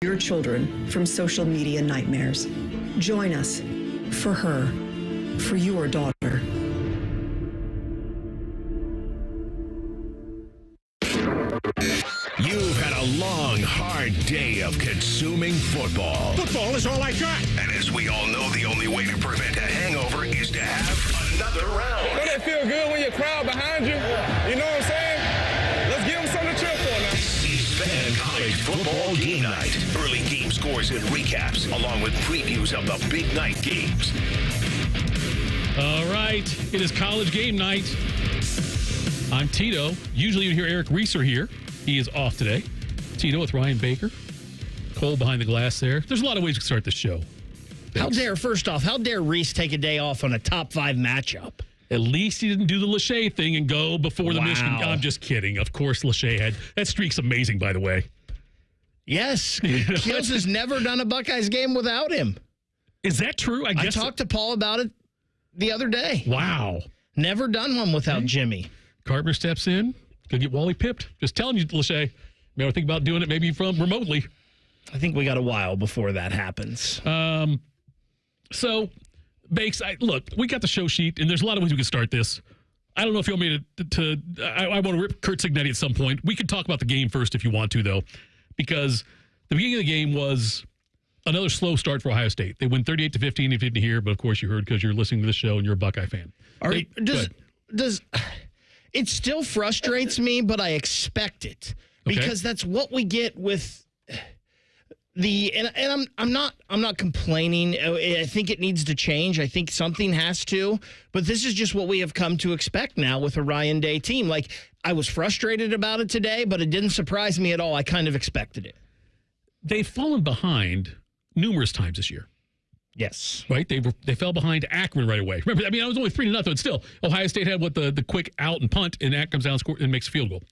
your children from social media nightmares. Join us for her, for your daughter. You've had a long, hard day of consuming football. Football is all I got. And as we all know, the only way to prevent a hangover is to have another round. Don't it feel good when your crowd behind you? You know what I'm saying? Let's give them something to cheer for now. It's Fan College Football Game Night. Early game scores and recaps, along with previews of the big night games. All right, it is College Game Night. I'm Tito. Usually you hear Eric Reeser here. He is off today. Tito with Ryan Baker. Cole behind the glass there. There's a lot of ways to start this show. First off, how dare Reese take a day off on a top 5 matchup? At least he didn't do the Lachey thing and go before the Michigan. I'm just kidding. Of course, Lachey had. That streak's amazing, by the way. Yes. Keels has never done a Buckeyes game without him. Is that true? I talked to Paul about it the other day. Wow. Never done one without Jimmy. Carpenter steps in. Gonna get Wally pipped. Just telling you, Lachey. Maybe think about doing it maybe from remotely. I think we got a while before that happens. So, Bakes, look, we got the show sheet, and there's a lot of ways we can start this. I don't know if you want me I want to rip Kurt Cignetti at some point. We can talk about the game first if you want to, though, because the beginning of the game was another slow start for Ohio State. They win 38-15 if you didn't hear, but of course you heard because you're listening to the show and you're a Buckeye fan. It still frustrates me, but I expect it because that's what we get with I'm not complaining. I think it needs to change. I think something has to, but this is just what we have come to expect now with a Ryan Day team. Like, I was frustrated about it today, but it didn't surprise me at all. I kind of expected it. They've fallen behind numerous times this year. Yes. Right? They fell behind Akron right away. Remember, I was only 3-0, and still, Ohio State had the quick out and punt, and Akron comes down and makes a field goal.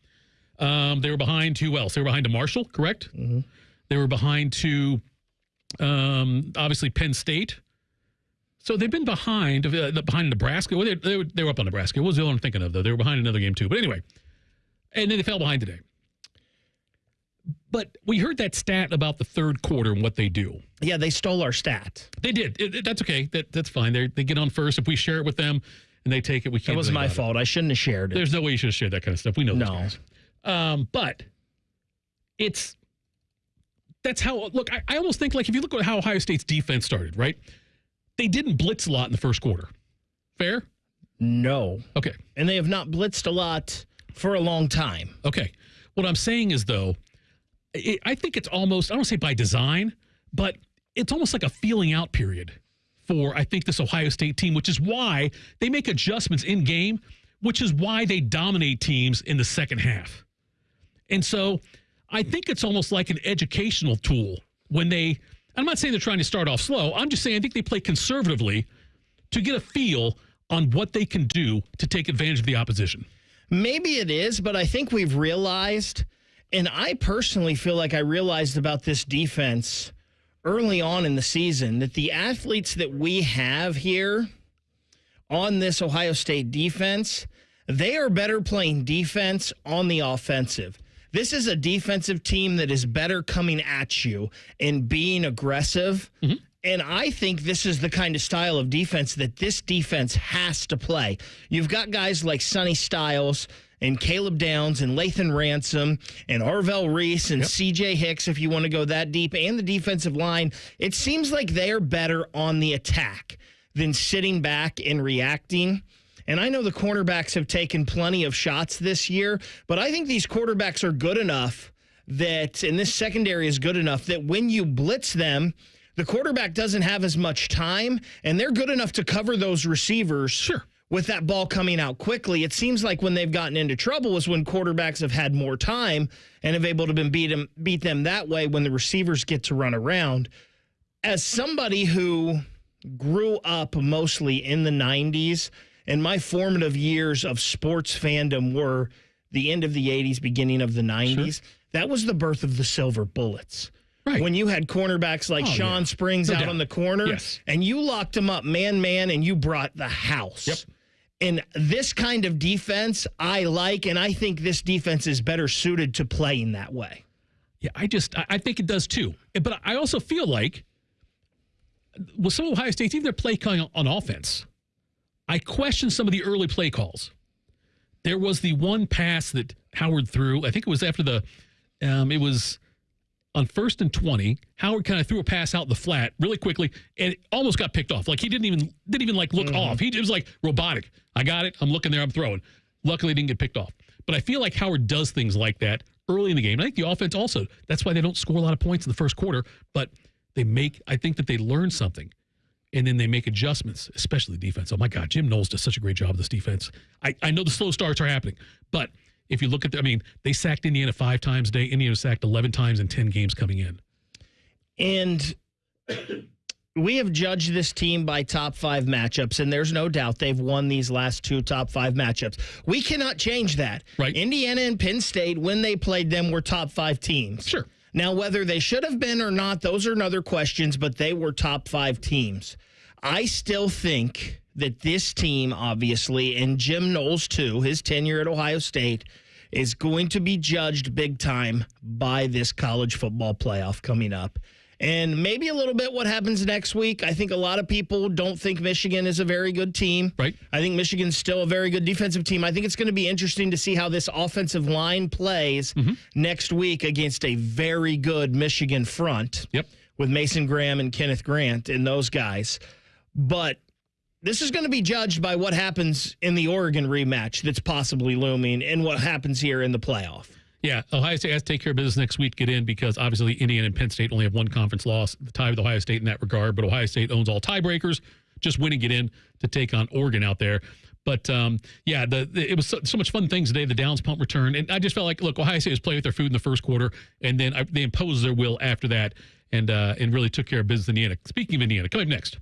They were behind who else? They were behind to Marshall, correct? Mm-hmm. They were behind to, obviously, Penn State. So they've been behind Nebraska. Well, they were up on Nebraska. What was the other one I'm thinking of, though? They were behind another game, too. But anyway, and then they fell behind today. But we heard that stat about the third quarter and what they do. Yeah, they stole our stat. They did. That's okay. That's fine. They get on first. If we share it with them and they take it, we can't. That was my fault. I shouldn't have shared it. There's no way you should have shared that kind of stuff. We know those guys. But that's how. Look, I almost think like if you look at how Ohio State's defense started, right? They didn't blitz a lot in the first quarter. Fair? No. Okay. And they have not blitzed a lot for a long time. Okay. What I'm saying is, though, I think it's almost, I don't say by design, but it's almost like a feeling out period for, I think, this Ohio State team, which is why they make adjustments in game, which is why they dominate teams in the second half. And so I think it's almost like an educational tool when I'm not saying they're trying to start off slow. I'm just saying I think they play conservatively to get a feel on what they can do to take advantage of the opposition. Maybe it is, but I think we've realized, and I personally feel like I realized about this defense early on in the season, that the athletes that we have here on this Ohio State defense, they are better playing defense on the offensive. This is a defensive team that is better coming at you and being aggressive. Mm-hmm. And I think this is the kind of style of defense that this defense has to play. You've got guys like Sonny Styles and Caleb Downs and Lathan Ransom and Arvell Reese and C.J. Hicks, if you want to go that deep, and the defensive line. It seems like they're better on the attack than sitting back and reacting. And I know the cornerbacks have taken plenty of shots this year, but I think these quarterbacks are good enough that, and this secondary is good enough, that when you blitz them, the quarterback doesn't have as much time, and they're good enough to cover those receivers with that ball coming out quickly. It seems like when they've gotten into trouble is when quarterbacks have had more time and have able to beat them that way when the receivers get to run around. As somebody who grew up mostly in the 90s, and my formative years of sports fandom were the end of the 80s, beginning of the 90s, that was the birth of the Silver Bullets. Right. When you had cornerbacks like Sean Springs out on the corner, and you locked them up man, and you brought the house. Yep. And this kind of defense I like, and I think this defense is better suited to playing that way. Yeah, I think it does too. But I also feel like with some of Ohio State's, even their play calling on offense, I question some of the early play calls. There was the one pass that Howard threw. I think it was after it was on 1st and 20. Howard kind of threw a pass out in the flat really quickly, and it almost got picked off. Like he didn't even like look off. It was like robotic. I got it. I'm looking there. I'm throwing. Luckily, it didn't get picked off. But I feel like Howard does things like that early in the game. And I think the offense also. That's why they don't score a lot of points in the first quarter. But I think that they learn something. And then they make adjustments, especially the defense. Oh, my God, Jim Knowles does such a great job of this defense. I know the slow starts are happening, but if you look at they sacked Indiana 5 times today. Indiana sacked 11 times in 10 games coming in. And we have judged this team by top 5 matchups, and there's no doubt they've won these last 2 top 5 matchups. We cannot change that. Right. Indiana and Penn State, when they played them, were top 5 teams. Sure. Now, whether they should have been or not, those are another questions, but they were top 5 teams. I still think that this team, obviously, and Jim Knowles, too, his tenure at Ohio State, is going to be judged big time by this college football playoff coming up. And maybe a little bit what happens next week. I think a lot of people don't think Michigan is a very good team. Right. I think Michigan's still a very good defensive team. I think it's going to be interesting to see how this offensive line plays next week against a very good Michigan front. Yep. With Mason Graham and Kenneth Grant and those guys. But this is going to be judged by what happens in the Oregon rematch that's possibly looming and what happens here in the playoff. Yeah, Ohio State has to take care of business next week, get in, because obviously Indiana and Penn State only have one conference loss, the tie with Ohio State in that regard, but Ohio State owns all tiebreakers, just win and get in to take on Oregon out there. But, it was so much fun things today, the Downs punt return, and I just felt like, look, Ohio State was playing with their food in the first quarter, and then they imposed their will after that and really took care of business in Indiana. Speaking of Indiana, coming up next,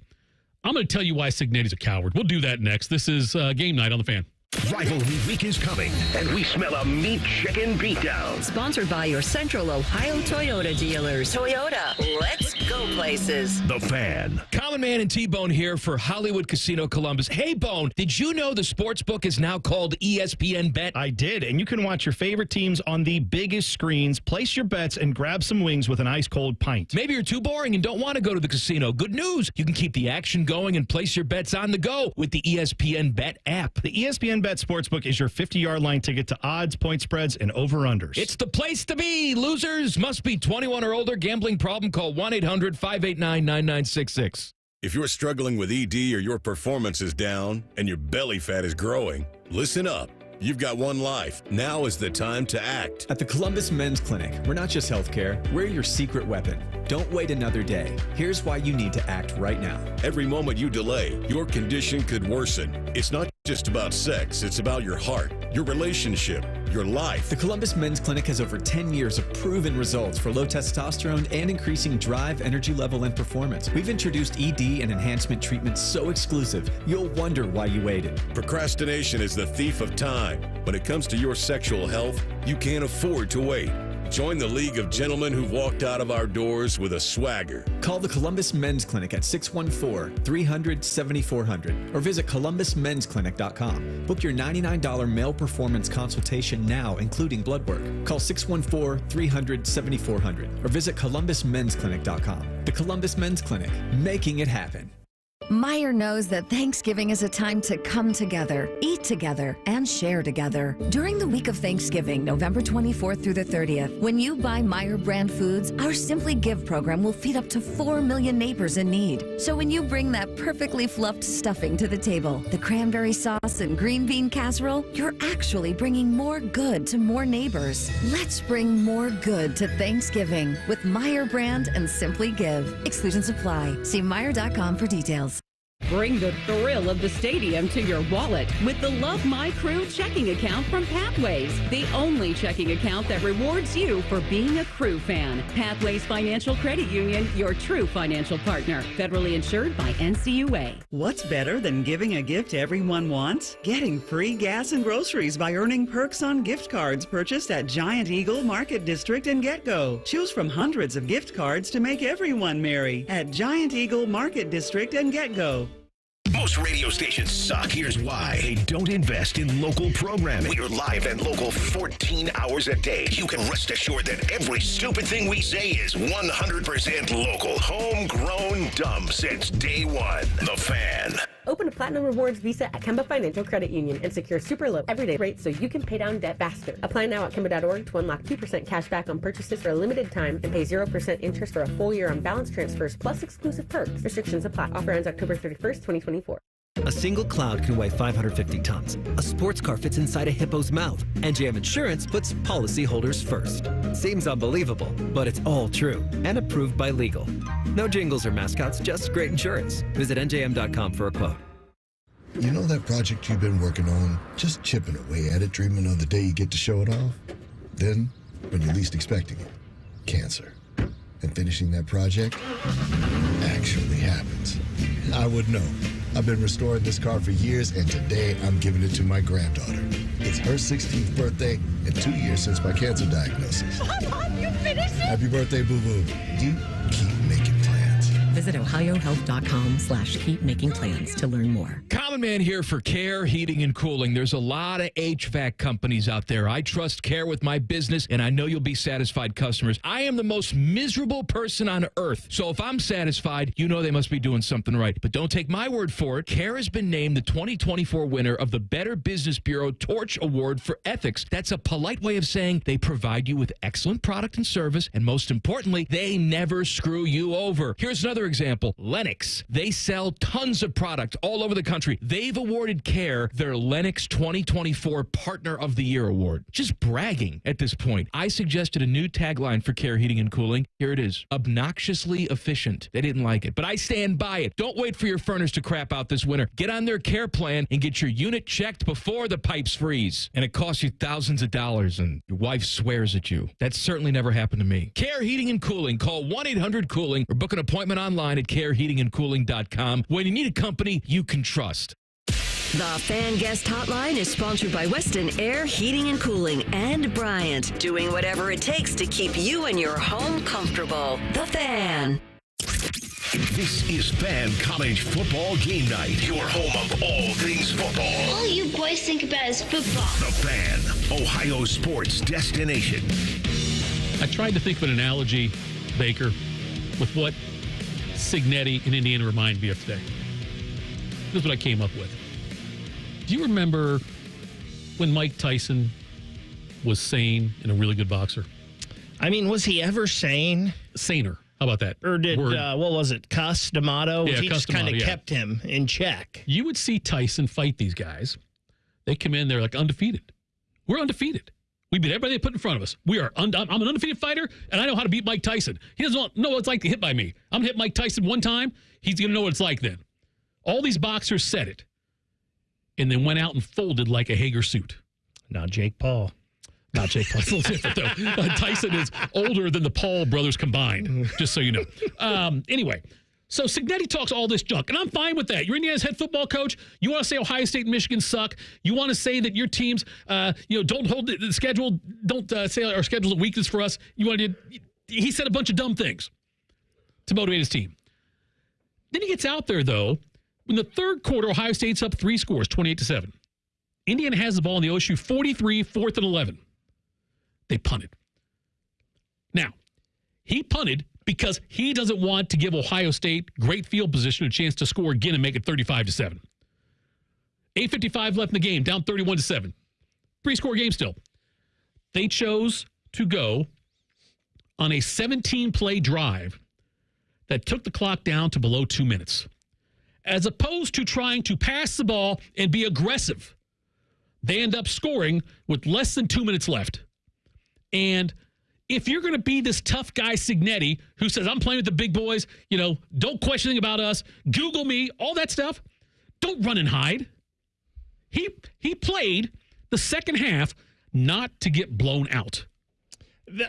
I'm going to tell you why Signetti's a coward. We'll do that next. This is Game Night on the Fan. Rivalry week is coming, and we smell a meat chicken beatdown. Sponsored by your Central Ohio Toyota dealers. Toyota, let's go places. The Fan. Common Man and T-Bone here for Hollywood Casino Columbus. Hey, Bone, did you know the sportsbook is now called ESPN Bet? I did, and you can watch your favorite teams on the biggest screens, place your bets, and grab some wings with an ice-cold pint. Maybe you're too boring and don't want to go to the casino. Good news. You can keep the action going and place your bets on the go with the ESPN Bet app. The ESPN Bet Sportsbook is your 50-yard line ticket to odds, point spreads, and over-unders. It's the place to be. Losers must be 21 or older. Gambling problem? Call 1-800-589-9966. If you're struggling with ED or your performance is down and your belly fat is growing, listen up. You've got one life. Now is the time to act. At the Columbus Men's Clinic, we're not just healthcare, we're your secret weapon. Don't wait another day. Here's why you need to act right now. Every moment you delay, your condition could worsen. It's not just about sex, it's about your heart, your relationship, your life. The Columbus Men's Clinic has over 10 years of proven results for low testosterone and increasing drive, energy level, and performance. We've introduced ED and enhancement treatments so exclusive, you'll wonder why you waited. Procrastination is the thief of time. When it comes to your sexual health, you can't afford to wait. Join the League of Gentlemen who've walked out of our doors with a swagger. Call the Columbus Men's Clinic at 614-300-7400 or visit columbusmensclinic.com. Book your $99 male performance consultation now, including blood work. Call 614-300-7400 or visit columbusmensclinic.com. The Columbus Men's Clinic, making it happen. Meijer knows that Thanksgiving is a time to come together, eat together, and share together. During the week of Thanksgiving, November 24th through the 30th, when you buy Meijer brand foods, our Simply Give program will feed up to 4 million neighbors in need. So when you bring that perfectly fluffed stuffing to the table, the cranberry sauce and green bean casserole, you're actually bringing more good to more neighbors. Let's bring more good to Thanksgiving with Meijer brand and Simply Give. Exclusions apply. See Meijer.com for details. Bring the thrill of the stadium to your wallet with the Love My Crew checking account from Pathways, the only checking account that rewards you for being a Crew fan. Pathways Financial Credit Union, your true financial partner. Federally insured by NCUA. What's better than giving a gift everyone wants? Getting free gas and groceries by earning perks on gift cards purchased at Giant Eagle Market District and GetGo. Choose from hundreds of gift cards to make everyone merry at Giant Eagle Market District and GetGo. Most radio stations suck. Here's why. They don't invest in local programming. We are live and local 14 hours a day. You can rest assured that every stupid thing we say is 100% local. Homegrown dumb since day one. The Fan. Open a Platinum Rewards Visa at Kemba Financial Credit Union and secure super low everyday rates so you can pay down debt faster. Apply now at Kemba.org to unlock 2% cash back on purchases for a limited time and pay 0% interest for a full year on balance transfers plus exclusive perks. Restrictions apply. Offer ends October 31st, 2024. A single cloud can weigh 550 tons. A sports car fits inside a hippo's mouth. NJM Insurance puts policyholders first. Seems unbelievable, but it's all true and approved by legal. No jingles or mascots, just great insurance. Visit njm.com for a quote. You know that project you've been working on? Just chipping away at it, dreaming of the day you get to show it off? Then, when you're least expecting it, cancer. And finishing that project actually happens. I would know. I've been restoring this car for years, and today I'm giving it to my granddaughter. It's her 16th birthday and 2 years since my cancer diagnosis. Mom, you finished it? Happy birthday, boo-boo. You keep making plans. Visit ohiohealth.com/keep making plans to learn more. Common Man here for Care Heating and Cooling. There's a lot of HVAC companies out there. I trust Care with my business, and I know you'll be satisfied customers. I am the most miserable person on earth. So if I'm satisfied, you know they must be doing something right. But don't take my word for it. Care has been named the 2024 winner of the Better Business Bureau Torch Award for Ethics. That's a polite way of saying they provide you with excellent product and service, and most importantly, they never screw you over. Here's another example. Lennox. They sell tons of product all over the country. They've awarded Care their Lennox 2024 Partner of the Year Award. Just bragging at this point. I suggested a new tagline for Care Heating and Cooling. Here it is. Obnoxiously efficient. They didn't like it, but I stand by it. Don't wait for your furnace to crap out this winter. Get on their Care plan and get your unit checked before the pipes freeze. And it costs you thousands of dollars, and your wife swears at you. That's certainly never happened to me. Care Heating and Cooling. Call 1-800-COOLING or book an appointment online at careheatingandcooling.com when you need a company you can trust. The Fan Guest Hotline is sponsored by Weston Air Heating and Cooling and Bryant, doing whatever it takes to keep you and your home comfortable. The Fan. This is Fan College Football Game Night, your home of all things football. All you boys think about is football. The Fan, Ohio sports destination. I tried to think of an analogy, Baker, with what Signetti and Indiana remind me of today. This is what I came up with. Do you remember when Mike Tyson was sane and a really good boxer? I mean, was he ever sane? Saner. How about that? Or did, what was it, Cus D'Amato? Yeah, he just kind of kept him in check. You would see Tyson fight these guys. They come in, they're like undefeated. We're undefeated. We beat everybody they put in front of us. I'm an undefeated fighter, and I know how to beat Mike Tyson. He doesn't know what it's like to hit by me. I'm going to hit Mike Tyson one time. He's going to know what it's like then. All these boxers said it, and then went out and folded like a Hager suit. Not Jake Paul. Not Jake Paul. It's a little different, though. Tyson is older than the Paul brothers combined, just so you know. Anyway, so Signetti talks all this junk, and I'm fine with that. You're Indiana's head football coach. You want to say Ohio State and Michigan suck. You want to say that your teams, don't hold the schedule. Don't say our schedule's a weakness for us. He said a bunch of dumb things to motivate his team. Then he gets out there, though. In the third quarter, Ohio State's up 3 scores, 28-7. Indiana has the ball in the OSU 43, 4th and 11. They punted. Now, he punted because he doesn't want to give Ohio State great field position a chance to score again and make it 35-7. 8:55 left in the game, down 31-7. 3-score game still. They chose to go on a 17-play drive that took the clock down to below 2 minutes. As opposed to trying to pass the ball and be aggressive, they end up scoring with less than 2 minutes left. And if you're going to be this tough guy, Signetti, who says, I'm playing with the big boys, don't question anything about us, Google me, all that stuff, don't run and hide. He played the second half not to get blown out.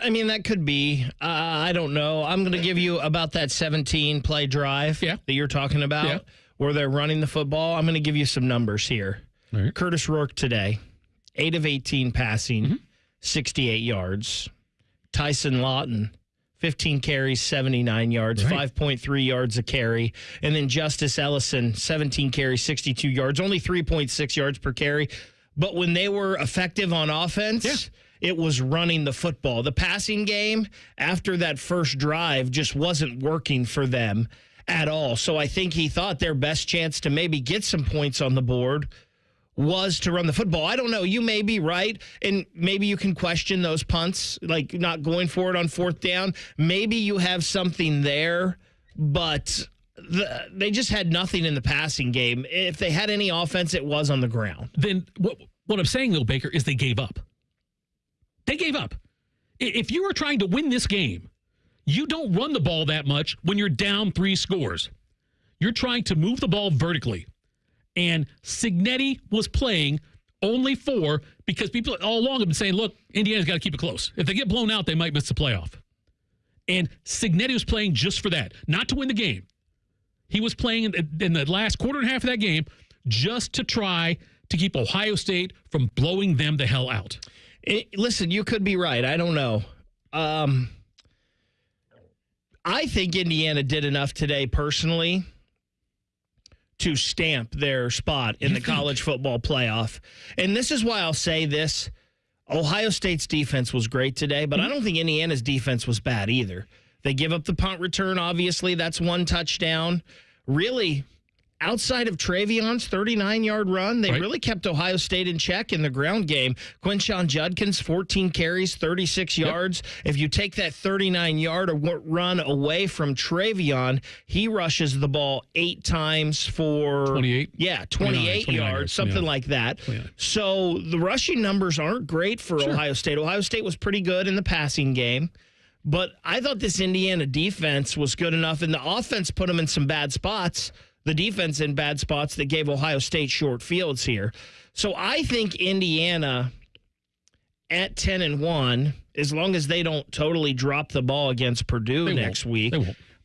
I mean, that could be. I don't know. I'm going to give you about that 17-play drive that you're talking about where they're running the football. I'm going to give you some numbers here. Right. Curtis Rourke today, 8 of 18 passing, 68 yards. Tyson Lawton, 15 carries, 79 yards, 5.3 yards a carry. And then Justice Ellison, 17 carries, 62 yards, only 3.6 yards per carry. But when they were effective on offense, it was running the football. The passing game, after that first drive, just wasn't working for them at all. So I think he thought their best chance to maybe get some points on the board was to run the football. I don't know. You may be right, and maybe you can question those punts, like not going for it on fourth down. Maybe you have something there, but they just had nothing in the passing game. If they had any offense, it was on the ground. Then what I'm saying, though, Baker, is they gave up. They gave up. If you were trying to win this game, you don't run the ball that much when you're down 3 scores. You're trying to move the ball vertically. And Cignetti was playing only 4 because people all along have been saying, look, Indiana's got to keep it close. If they get blown out, they might miss the playoff. And Cignetti was playing just for that, not to win the game. He was playing in the last quarter and a half of that game just to try to keep Ohio State from blowing them the hell out. Listen, you could be right. I don't know. I think Indiana did enough today personally to stamp their spot in the college football playoff. And this is why I'll say this. Ohio State's defense was great today, but I don't think Indiana's defense was bad either. They give up the punt return, obviously. That's 1 touchdown. Really, outside of Travion's 39-yard run, they really kept Ohio State in check in the ground game. Quinshon Judkins, 14 carries, 36 yards. If you take that 39-yard run away from Travion, he rushes the ball 8 times for 28. Yeah, 28 yards, something like that. 29. So the rushing numbers aren't great for Ohio State. Ohio State was pretty good in the passing game. But I thought this Indiana defense was good enough, and the offense put them in some bad spots. The defense in bad spots that gave Ohio State short fields here. So I think Indiana at 10-1, as long as they don't totally drop the ball against Purdue next week,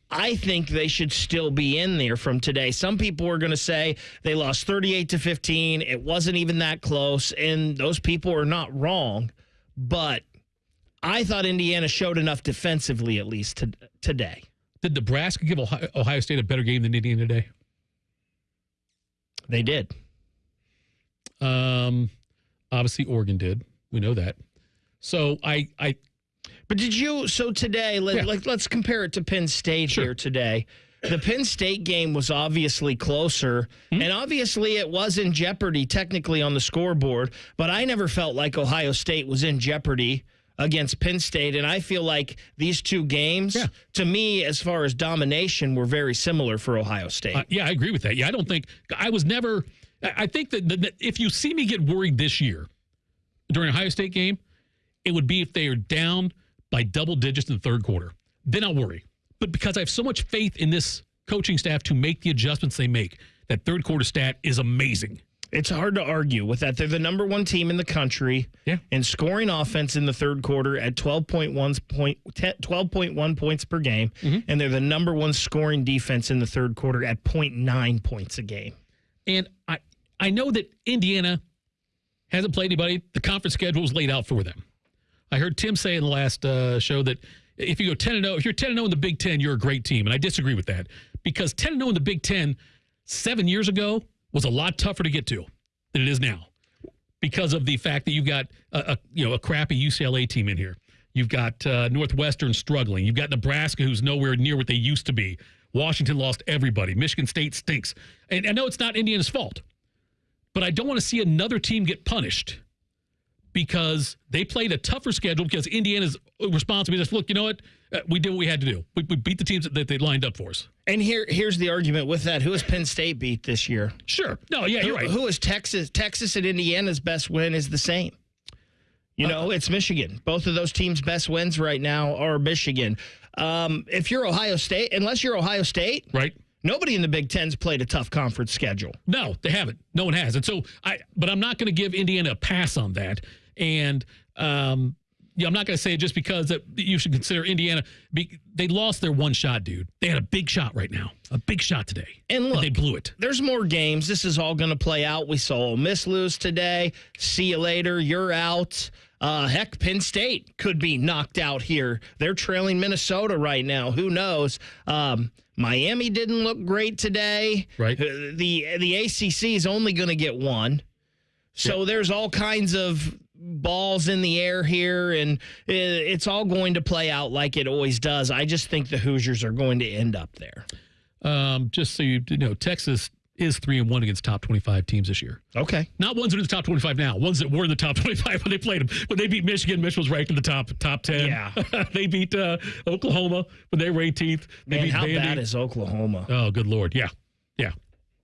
I think they should still be in there from today. Some people are going to say they lost 38-15. It wasn't even that close, and those people are not wrong. But I thought Indiana showed enough defensively, at least today. Did Nebraska give Ohio State a better game than Indiana today? They did. Obviously, Oregon did. We know that. So But did you? So today, let's compare it to Penn State here today. The Penn State game was obviously closer, and obviously it was in jeopardy technically on the scoreboard. But I never felt like Ohio State was in jeopardy against Penn State, and I feel like these two games, to me, as far as domination, were very similar for Ohio State. I agree with that. Yeah, I think that if you see me get worried this year during an Ohio State game, it would be if they are down by double digits in the third quarter. Then I'll worry. But because I have so much faith in this coaching staff to make the adjustments they make, that third quarter stat is amazing. It's hard to argue with that. They're the number 1 team in the country in scoring offense in the third quarter at 12.1 points per game, and they're the number 1 scoring defense in the third quarter at 0.9 points a game. And I know that Indiana hasn't played anybody. The conference schedule was laid out for them. I heard Tim say in the last show that if you go 10-0, if you're 10-0 in the Big Ten, you're a great team, and I disagree with that because 10-0 in the Big Ten 7 years ago was a lot tougher to get to than it is now because of the fact that you've got a crappy UCLA team in here. You've got Northwestern struggling. You've got Nebraska, who's nowhere near what they used to be. Washington lost everybody. Michigan State stinks. And I know it's not Indiana's fault, but I don't want to see another team get punished because they played a tougher schedule because Indiana's responsibility is, look, you know what? We did what we had to do. We beat the teams that they lined up for us. And here's the argument with that. Who has Penn State beat this year? Sure. No, yeah, you're right. Who is Texas? Texas and Indiana's best win is the same. It's Michigan. Both of those teams' best wins right now are Michigan. If you're Ohio State, unless you're Ohio State, right? Nobody in the Big Ten's played a tough conference schedule. No, they haven't. No one has. And so but I'm not going to give Indiana a pass on that. And I'm not going to say it just because that you should consider Indiana. They lost their one shot, dude. They had a big shot right now, a big shot today, and look, they blew it. There's more games. This is all going to play out. We saw Ole Miss lose today. See you later. You're out. Heck, Penn State could be knocked out here. They're trailing Minnesota right now. Who knows? Miami didn't look great today. Right. The ACC is only going to get one. So there's all kinds of balls in the air here, and it's all going to play out like it always does. I just think the Hoosiers are going to end up there. Just so you know, Texas is 3-1 against top 25 teams this year. Okay. Not ones that are in the top 25 now, ones that were in the top 25 when they played them. When they beat Michigan, Michigan was ranked in the top 10. Yeah. They beat Oklahoma when they were 18th. They Man, beat how Vandy. bad is Oklahoma? Oh, good Lord. Yeah.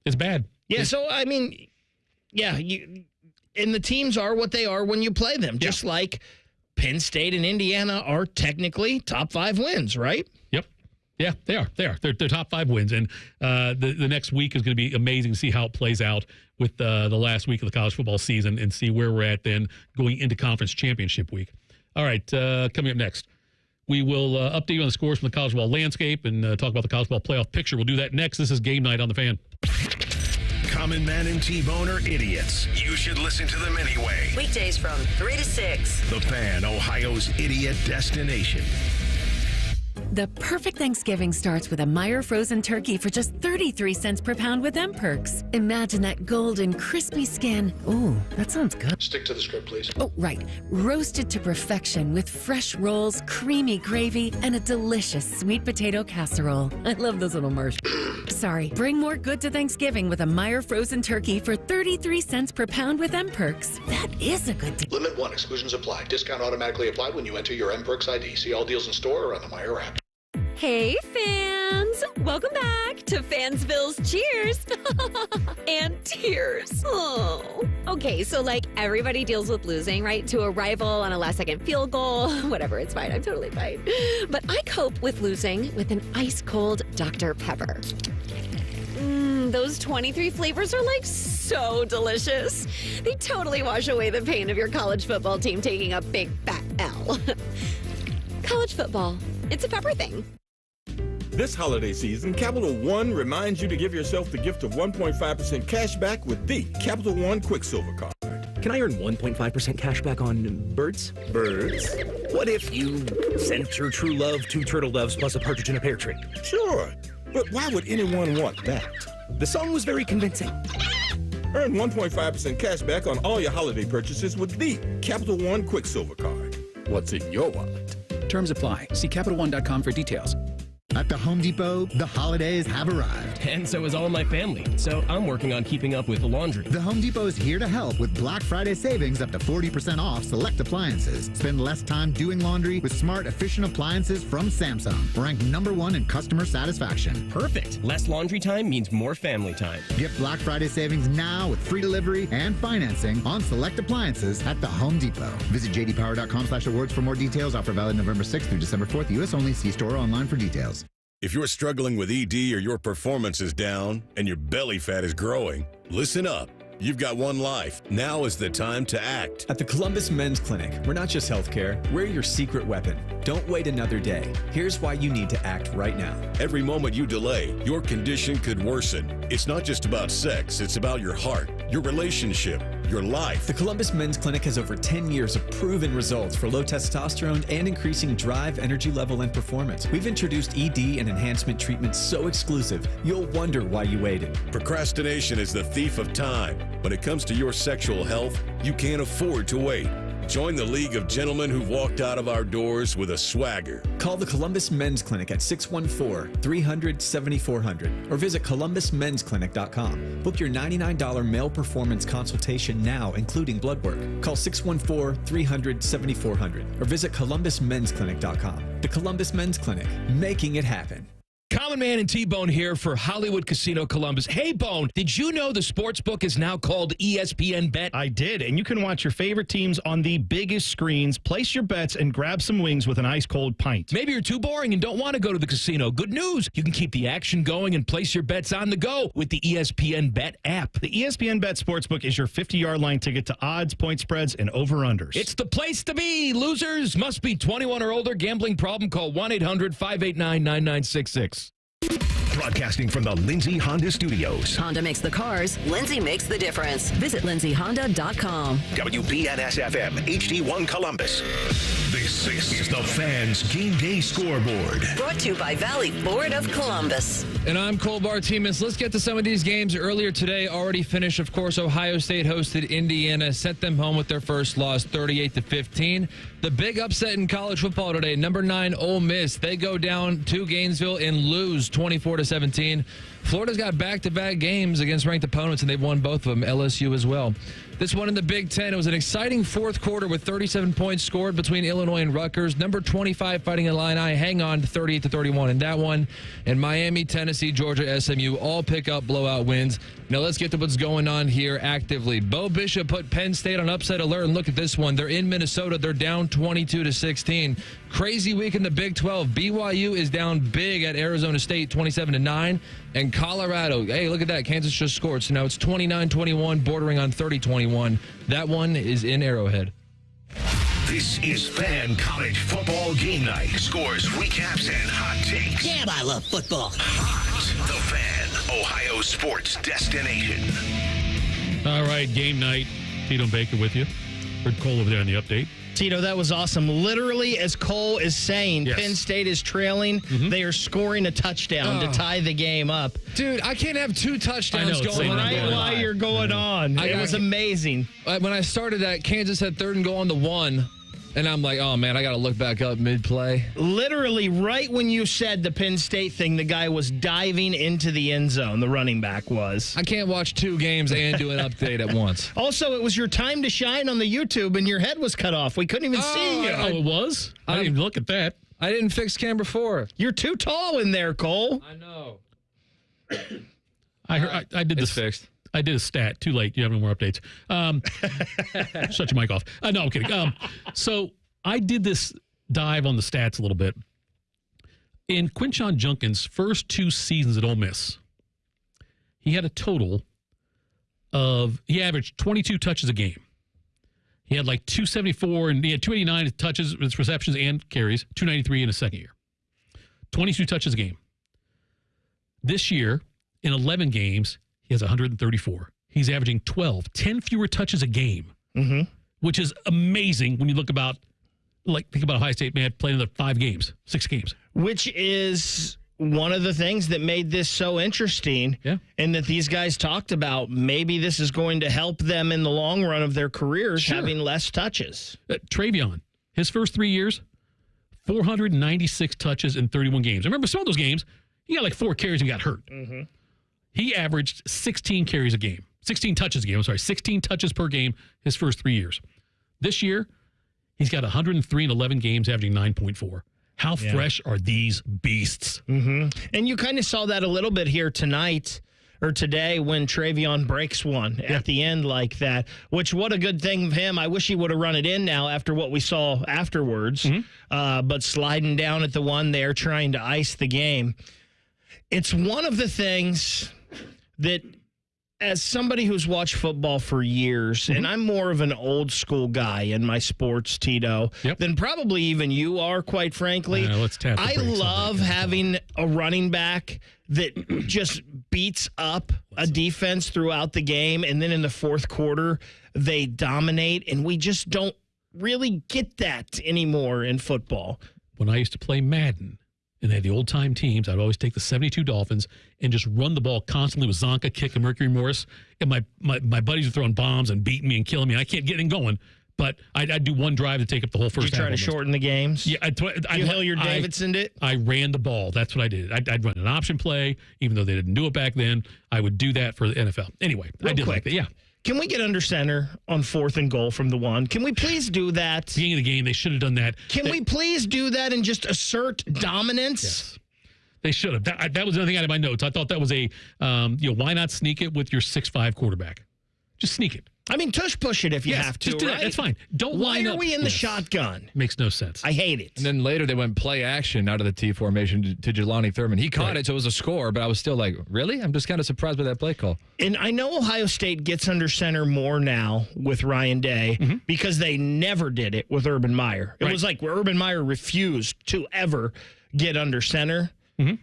It's bad. Yeah, so, I mean, and the teams are what they are when you play them, just like Penn State and Indiana are technically top 5 wins, right? Yep. Yeah, they are. They're top 5 wins. And the next week is going to be amazing to see how it plays out with the last week of the college football season and see where we're at then going into conference championship week. All right, coming up next, we will update you on the scores from the college football landscape and talk about the college football playoff picture. We'll do that next. This is Game Night on the Fan. Common Man and T-Bone are idiots. You should listen to them anyway. Weekdays from 3 to 6. The Fan, Ohio's idiot destination. The perfect Thanksgiving starts with a Meyer frozen turkey for just 33 cents per pound with M-Perks. Imagine that golden, crispy skin. Ooh, that sounds good. Stick to the script, please. Oh, right. Roasted to perfection with fresh rolls, creamy gravy, and a delicious sweet potato casserole. I love those little marshmallows. Sorry. Bring more good to Thanksgiving with a Meyer frozen turkey for 33 cents per pound with M-Perks. That is a good deal. Limit 1, exclusions apply. Discount automatically applied when you enter your M-Perks ID. See all deals in store or on the Meyer app. Hey, fans! Welcome back to Fansville's Cheers and Tears. Oh. Okay, so like everybody deals with losing, right? To a rival on a last-second field goal. Whatever, it's fine. I'm totally fine. But I cope with losing with an ice-cold Dr. Pepper. Those 23 flavors are like so delicious. They totally wash away the pain of your college football team taking a big fat L. College football, it's a pepper thing. This holiday season, Capital One reminds you to give yourself the gift of 1.5% cash back with the Capital One Quicksilver Card. Can I earn 1.5% cash back on birds? Birds? What if you sent your true love 2 turtle doves plus a partridge in a pear tree? Sure, but why would anyone want that? The song was very convincing. Earn 1.5% cash back on all your holiday purchases with the Capital One Quicksilver Card. What's in your wallet? Terms apply. See CapitalOne.com for details. At the Home Depot, the holidays have arrived. And so is all my family. So I'm working on keeping up with the laundry. The Home Depot is here to help with Black Friday savings up to 40% off select appliances. Spend less time doing laundry with smart, efficient appliances from Samsung. Ranked #1 in customer satisfaction. Perfect. Less laundry time means more family time. Get Black Friday savings now with free delivery and financing on select appliances at the Home Depot. Visit jdpower.com/awards for more details. Offer valid November 6th through December 4th. U.S. only. See store or online for details. If you're struggling with ED or your performance is down and your belly fat is growing, listen up. You've got one life. Now is the time to act. At the Columbus Men's Clinic, we're not just healthcare, we're your secret weapon. Don't wait another day. Here's why you need to act right now. Every moment you delay, your condition could worsen. It's not just about sex, it's about your heart, your relationship, your life. The Columbus Men's Clinic has over 10 years of proven results for low testosterone and increasing drive, energy level, and performance. We've introduced ED and enhancement treatments so exclusive, you'll wonder why you waited. Procrastination is the thief of time. When it comes to your sexual health, you can't afford to wait. Join the League of Gentlemen who've walked out of our doors with a swagger. Call the Columbus Men's Clinic at 614-300-7400 or visit columbusmensclinic.com. Book your $99 male performance consultation now, including blood work. Call 614-300-7400 or visit columbusmensclinic.com. The Columbus Men's Clinic, making it happen. Common Man and T-Bone here for Hollywood Casino Columbus. Hey, Bone, did you know the sports book is now called ESPN Bet? I did, and you can watch your favorite teams on the biggest screens, place your bets, and grab some wings with an ice-cold pint. Maybe you're too boring and don't want to go to the casino. Good news. You can keep the action going and place your bets on the go with the ESPN Bet app. The ESPN Bet Sportsbook is your 50-yard line ticket to odds, point spreads, and over-unders. It's the place to be. Losers must be 21 or older. Gambling problem? Call 1-800-589-9966. Broadcasting from the Lindsay Honda Studios. Honda makes the cars. Lindsay makes the difference. Visit lindsayhonda.com. WBNS-FM, HD1 Columbus. This is the Fans Game Day Scoreboard. Brought to you by Valley Ford of Columbus. And I'm Cole Bartimus. Let's get to some of these games. Earlier today, already finished. Of course, Ohio State hosted Indiana, sent them home with their first loss, 38-15. The big upset in college football today, number 9 Ole Miss. They go down to Gainesville and lose 24-17. Florida's got back-to-back games against ranked opponents, and they've won both of them, LSU as well. This one in the Big Ten, it was an exciting fourth quarter with 37 points scored between Illinois and Rutgers. Number 25 Fighting Illini hang on to 38-31 in that one. And Miami, Tennessee, Georgia, SMU all pick up blowout wins. Now let's get to what's going on here actively. Bo Bishop put Penn State on upset alert, and look at this one. They're in Minnesota. They're down 22-16. Crazy week in the Big 12. BYU is down big at Arizona State, 27-9. And Colorado, hey, look at that. Kansas just scored. So now it's 29-21, bordering on 30-21. That one is in Arrowhead. This is Fan College Football Game Night. Scores, recaps, and hot takes. Damn, I love football. Hot. The Fan, Ohio sports destination. All right, Game Night. Tito and Baker with you. Heard Cole over there on the update. Tito, that was awesome. Literally, as Cole is saying, yes. Penn State is trailing. Mm-hmm. They are scoring a touchdown to tie the game up. Dude, I can't have 2 touchdowns going right while you're going on. It was amazing. When I started that, Kansas had 3rd and goal on the 1. And I'm like, oh, man, I got to look back up mid-play. Literally, right when you said the Penn State thing, the guy was diving into the end zone, the running back was. I can't watch 2 games and do an update at once. Also, it was your time to shine on the YouTube, and your head was cut off. We couldn't even see you. Oh, it was? I didn't even look at that. I didn't fix camera 4. You're too tall in there, Cole. I know. I did this fixed. I did a stat. Too late. You have no more updates. Shut your mic off. No, I'm kidding. So I did this dive on the stats a little bit. In Quinshon Junkins' first 2 seasons at Ole Miss, he had a total of, he averaged 22 touches a game. He had like 274, and he had 289 touches, receptions, and carries, 293 in his second year. 22 touches a game. This year, in 11 games, he has 134. He's averaging 10 fewer touches a game, which is amazing when you think about Ohio State, man, playing another 5 games, 6 games. Which is one of the things that made this so interesting, and that these guys talked about. Maybe this is going to help them in the long run of their careers, having less touches. Travion, his first 3 years, 496 touches in 31 games. I remember some of those games, he got like 4 carries and got hurt. He averaged 16 carries a game, 16 touches a game. 16 touches per game his first 3 years. This year, he's got 103 in 11 games, averaging 9.4. How fresh are these beasts? And you kind of saw that a little bit here tonight or today when Travion breaks one at the end like that, which what a good thing of him. I wish he would have run it in now after what we saw afterwards, but sliding down at the one there, trying to ice the game. It's one of the things that, as somebody who's watched football for years, and I'm more of an old school guy in my sports, Tito, than probably even you are, quite frankly. I love having a running back that just beats up a defense throughout the game, and then in the fourth quarter, they dominate, and we just don't really get that anymore in football. When I used to play Madden, and they had the old-time teams, I'd always take the 72 Dolphins and just run the ball constantly with Zonka, Kick, and Mercury Morris. And my buddies were throwing bombs and beating me and killing me. I can't get anything going. But I'd do one drive to take up the whole first half. Did you try to shorten the games? Yeah. You Hilliard-Davidson'd it? I ran the ball. That's what I did. I'd run an option play, even though they didn't do it back then. I would do that for the NFL. Anyway, I did like that, Can we get under center on 4th and goal from the 1? Can we please do that? Beginning of the game, they should have done that. Can we please do that and just assert dominance? Yes. They should have. That was another thing out of my notes. I thought that was a, why not sneak it with your 6'5" quarterback? Just sneak it. I mean, push it if you have to, just do right? that. That's fine. Why are we in the shotgun? Makes no sense. I hate it. And then later they went play action out of the T formation to Jelani Thurman. He caught it, so it was a score, but I was still like, really? I'm just kind of surprised by that play call. And I know Ohio State gets under center more now with Ryan Day because they never did it with Urban Meyer. It was like where Urban Meyer refused to ever get under center.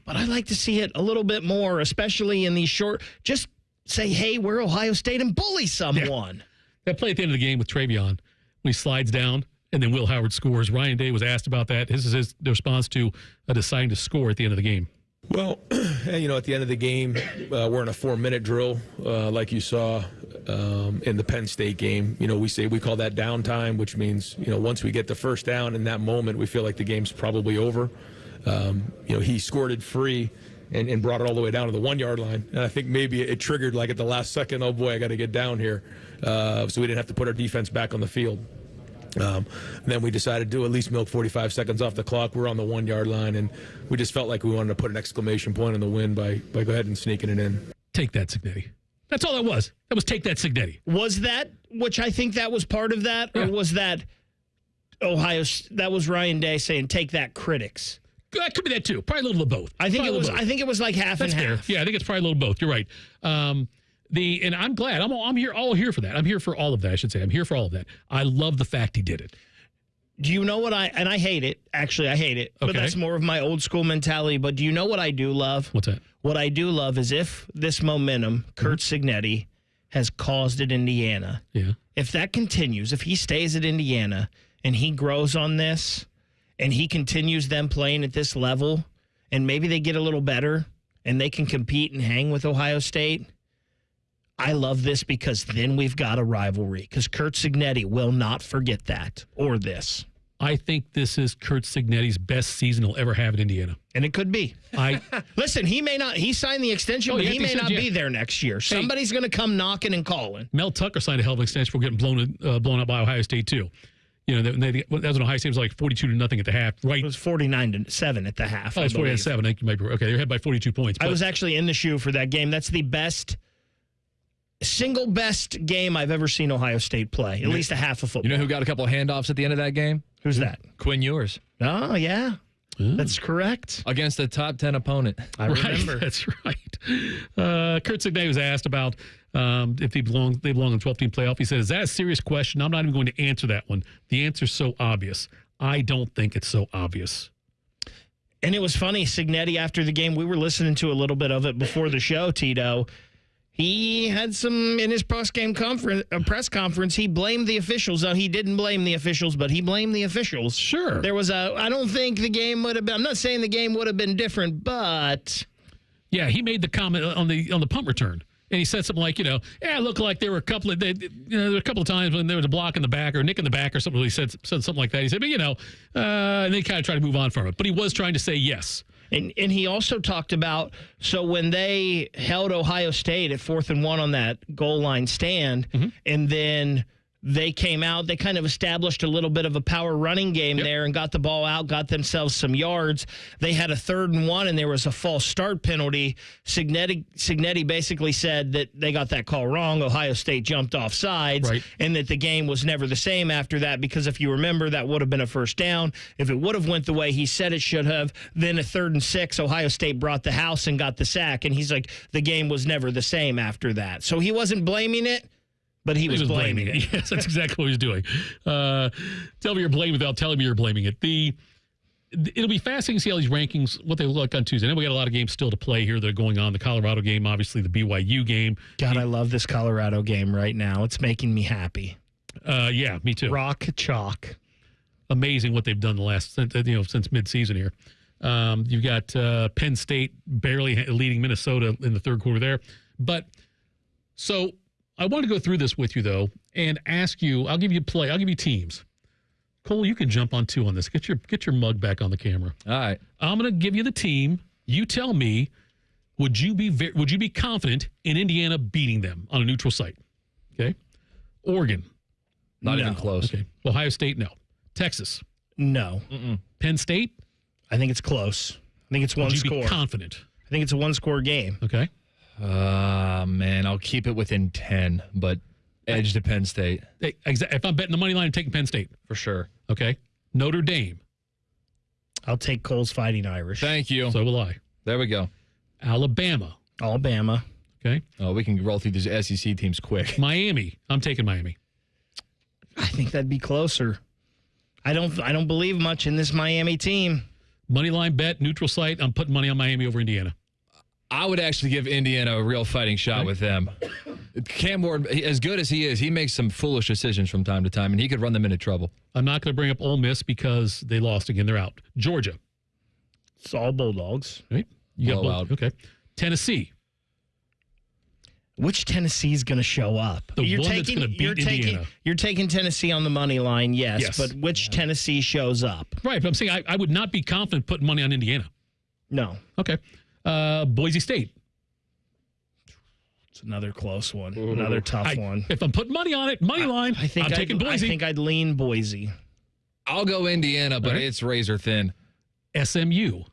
but I'd like to see it a little bit more, especially in these short. Just say, hey, we're Ohio State and bully someone. Yeah. That play at the end of the game with Travion when he slides down and then Will Howard scores. Ryan Day was asked about that. This is his response to deciding to score at the end of the game. Well, at the end of the game, we're in a 4-minute drill, like you saw in the Penn State game. We call that downtime, which means, once we get the first down in that moment, we feel like the game's probably over. He scored it free and brought it all the way down to the 1-yard line. And I think maybe it triggered like at the last second, oh boy, I got to get down here. So we didn't have to put our defense back on the field. Then we decided to at least milk 45 seconds off the clock. We're on the 1-yard line, and we just felt like we wanted to put an exclamation point on the win by go ahead and sneaking it in. Take that, Signetti. That's all that was. That was take that, Signetti. Was that, which I think that was part of that, or was that that was Ryan Day saying, take that, critics? That could be that too. Probably a little of both. I think it was like half and half. Fair. Yeah, I think it's probably a little of both. You're right. And I'm glad. I'm here for that. I'm here for all of that, I should say. I'm here for all of that. I love the fact he did it. Do you know what I hate it. Actually, I hate it. But that's more of my old school mentality. But do you know what I do love? What's that? What I do love is if this momentum, Kurt Signetti, has caused at Indiana. Yeah. If that continues, if he stays at Indiana and he grows on this and he continues them playing at this level and maybe they get a little better and they can compete and hang with Ohio State, I love this because then we've got a rivalry because Kurt Signetti will not forget that or this. I think this is Kurt Signetti's best season he'll ever have at Indiana. And it could be. Listen, he signed the extension, but he may not be there next year. Somebody's going to come knocking and calling. Mel Tucker signed a hell of an extension for getting blown up by Ohio State, too. That was when Ohio State was like 42-0 at the half, right? It was 49-7 at the half. Oh, it was 49-7. I think you might be okay. They're ahead by 42 points. I was actually in the shoe for that game. That's the single best game I've ever seen Ohio State play. At least a half of football. You know who got a couple of handoffs at the end of that game? Who's that? Quinn Ewers. Oh, yeah. That's correct. Against a top 10 opponent. I remember. Right, that's right. Kurt Signetti was asked about if they belong in the 12-team playoff. He said, is that a serious question? I'm not even going to answer that one. The answer's so obvious. I don't think it's so obvious. And it was funny, Signetti, after the game, we were listening to a little bit of it before the show, Tito. He had some, in his post-game press conference, he blamed the officials. He didn't blame the officials, but he blamed the officials. Sure. There was I don't think the game would have been, I'm not saying the game would have been different, but. Yeah, he made the comment on the punt return. And he said something like, it looked like there were a couple of times when there was a block in the back or a nick in the back or something. He said something like that. He said, and they kind of tried to move on from it. But he was trying to say yes. And he also talked about, so when they held Ohio State at 4th and 1 on that goal line stand, and then they came out, they kind of established a little bit of a power running game there and got the ball out, got themselves some yards. They had a 3rd and 1, and there was a false start penalty. Signetti basically said that they got that call wrong. Ohio State jumped off sides, and that the game was never the same after that because if you remember, that would have been a first down. If it would have went the way he said it should have, then a 3rd and 6, Ohio State brought the house and got the sack, and he's like, the game was never the same after that. So he wasn't blaming it. But he was blaming it. Yes, that's exactly what he was doing. Tell me you're blaming without telling me you're blaming it. It'll be fascinating to see how these rankings, what they look like on Tuesday. I know we got a lot of games still to play here that are going on. The Colorado game, obviously the BYU game. God, I love this Colorado game right now. It's making me happy. Yeah, me too. Rock chalk. Amazing what they've done the last, since midseason here. You've got Penn State barely leading Minnesota in the third quarter there. But so I want to go through this with you, though, and ask you, I'll give you teams. Cole, you can jump on 2 on this. Get your mug back on the camera. All right. I'm going to give you the team. You tell me, would you be confident in Indiana beating them on a neutral site? Okay. Oregon. Not even close. Okay. Ohio State, no. Texas. No. Penn State? I think it's close. I think it's one score. Would you be confident? I think it's a one-score game. Okay. Man, I'll keep it within 10, but edge to Penn State. If I'm betting the money line, I'm taking Penn State. For sure. Okay. Notre Dame. I'll take Cole's Fighting Irish. Thank you. So will I. There we go. Alabama. Okay. Oh, we can roll through these SEC teams quick. Miami. I'm taking Miami. I think that'd be closer. I don't believe much in this Miami team. Money line bet, neutral site. I'm putting money on Miami over Indiana. I would actually give Indiana a real fighting shot with them. Cam Ward, as good as he is, he makes some foolish decisions from time to time, and he could run them into trouble. I'm not going to bring up Ole Miss because they lost again. They're out. Georgia. It's all Bulldogs. Right? You got Blowout. Okay. Tennessee. Which Tennessee's going to show up? The one that's going to beat Indiana. You're taking Tennessee on the money line, yes. Yes. But which Tennessee shows up? Right, but I'm saying I would not be confident putting money on Indiana. No. Okay. Boise State. It's another close one. Another tough one. If I'm putting money on it, money line, I'm taking Boise. I think I'd lean Boise. I'll go Indiana, but it's razor thin. SMU.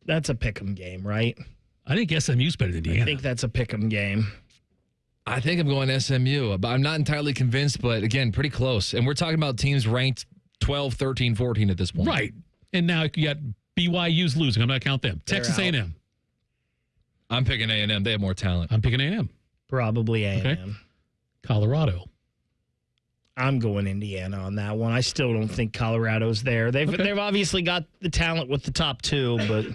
That's a pick'em game, right? I think SMU's better than Indiana. I think that's a pick'em game. I think I'm going SMU, but I'm not entirely convinced, but again, pretty close. And we're talking about teams ranked 12, 13, 14 at this point. Right. And now you got BYU's losing. I'm not going to count them. Texas out. A&M. I'm picking A&M. They have more talent. I'm picking A&M. Probably A&M. Okay. Colorado. I'm going Indiana on that one. I still don't think Colorado's there. They've obviously got the talent with the top two, but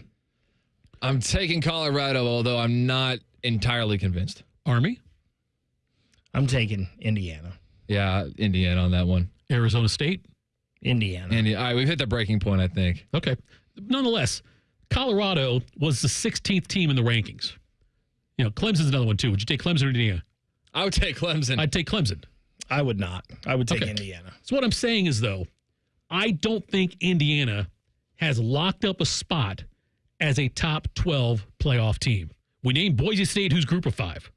I'm taking Colorado, although I'm not entirely convinced. Army. I'm taking Indiana. Yeah, Indiana on that one. Arizona State. Indiana. All right, we've hit the breaking point, I think. Okay. Nonetheless, Colorado was the 16th team in the rankings. Clemson's another one, too. Would you take Clemson or Indiana? I would take Clemson. I'd take Clemson. I would not. I would take Okay. Indiana. So what I'm saying is, though, I don't think Indiana has locked up a spot as a top 12 playoff team. We named Boise State, who's group of 5.